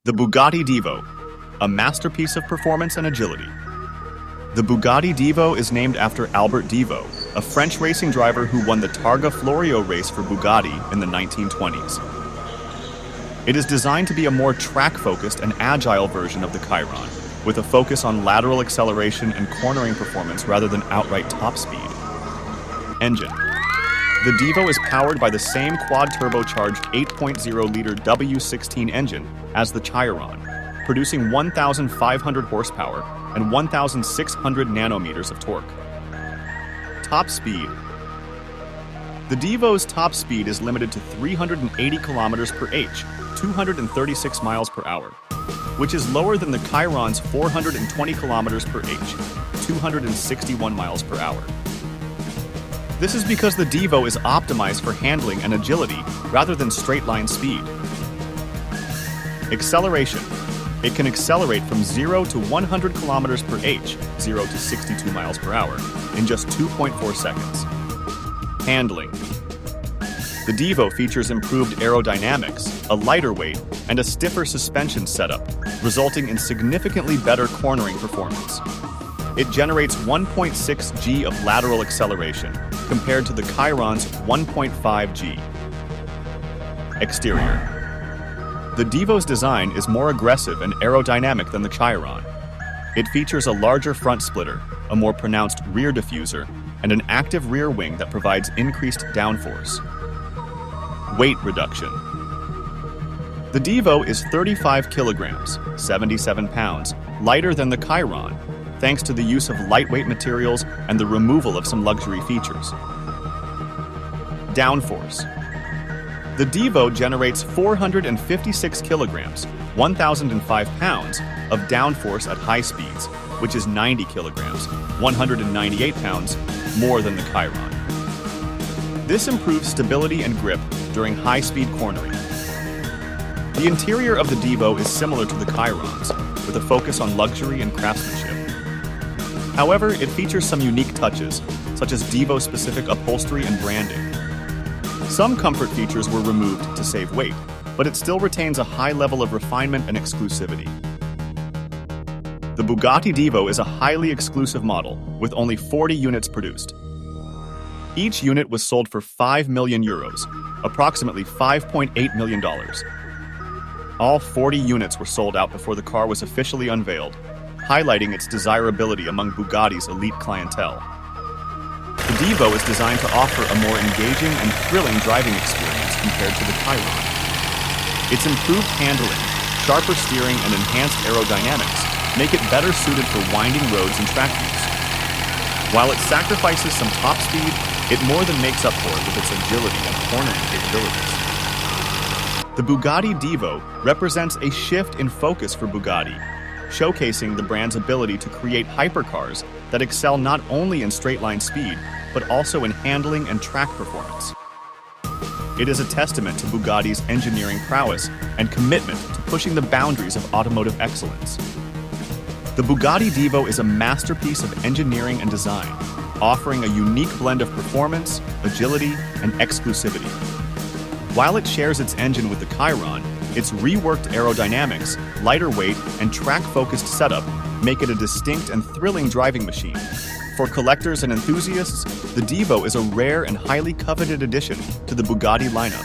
The Bugatti Divo, a masterpiece of performance and agility. The Bugatti Divo is named after Albert Divo, a French racing driver who won the Targa Florio race for Bugatti in the 1920s. It is designed to be a more track-focused and agile version of the Chiron, with a focus on lateral acceleration and cornering performance rather than outright top speed. Engine. The Divo is powered by the same quad-turbocharged 8.0-liter W16 engine as the Chiron, producing 1,500 horsepower and 1,600 nanometers of torque. Top speed. The Divo's top speed is limited to 380 kilometers per h, 236 miles per hour, which is lower than the Chiron's 420 kilometers per h, 261 miles per hour. This is because the Divo is optimized for handling and agility rather than straight-line speed. Acceleration. It can accelerate from 0 to 100 kilometers per h, 0 to 62 miles per hour, in just 2.4 seconds. Handling. The Divo features improved aerodynamics, a lighter weight, and a stiffer suspension setup, resulting in significantly better cornering performance. It generates 1.6 g of lateral acceleration, compared to the Chiron's 1.5 g. Exterior. The Divo's design is more aggressive and aerodynamic than the Chiron. It features a larger front splitter, a more pronounced rear diffuser, and an active rear wing that provides increased downforce. Weight reduction. The Divo is 35 kilograms, 77 pounds, lighter than the Chiron, thanks to the use of lightweight materials and the removal of some luxury features. Downforce. The Divo generates 456 kilograms, 1,005 pounds, of downforce at high speeds, which is 90 kilograms, 198 pounds, more than the Chiron. This improves stability and grip during high-speed cornering. The interior of the Divo is similar to the Chiron's, with a focus on luxury and craftsmanship. However, it features some unique touches, such as Divo-specific upholstery and branding. Some comfort features were removed to save weight, but it still retains a high level of refinement and exclusivity. The Bugatti Divo is a highly exclusive model, with only 40 units produced. Each unit was sold for €5 million, approximately $5.8 million. All 40 units were sold out before the car was officially unveiled, highlighting its desirability among Bugatti's elite clientele. The Divo is designed to offer a more engaging and thrilling driving experience compared to the Chiron. Its improved handling, sharper steering, and enhanced aerodynamics make it better suited for winding roads and track use. While it sacrifices some top speed, it more than makes up for it with its agility and cornering capabilities. The Bugatti Divo represents a shift in focus for Bugatti, showcasing the brand's ability to create hypercars that excel not only in straight-line speed, but also in handling and track performance. It is a testament to Bugatti's engineering prowess and commitment to pushing the boundaries of automotive excellence. The Bugatti Divo is a masterpiece of engineering and design, offering a unique blend of performance, agility, and exclusivity. While it shares its engine with the Chiron, its reworked aerodynamics, lighter weight, and track-focused setup make it a distinct and thrilling driving machine. For collectors and enthusiasts, the Divo is a rare and highly coveted addition to the Bugatti lineup.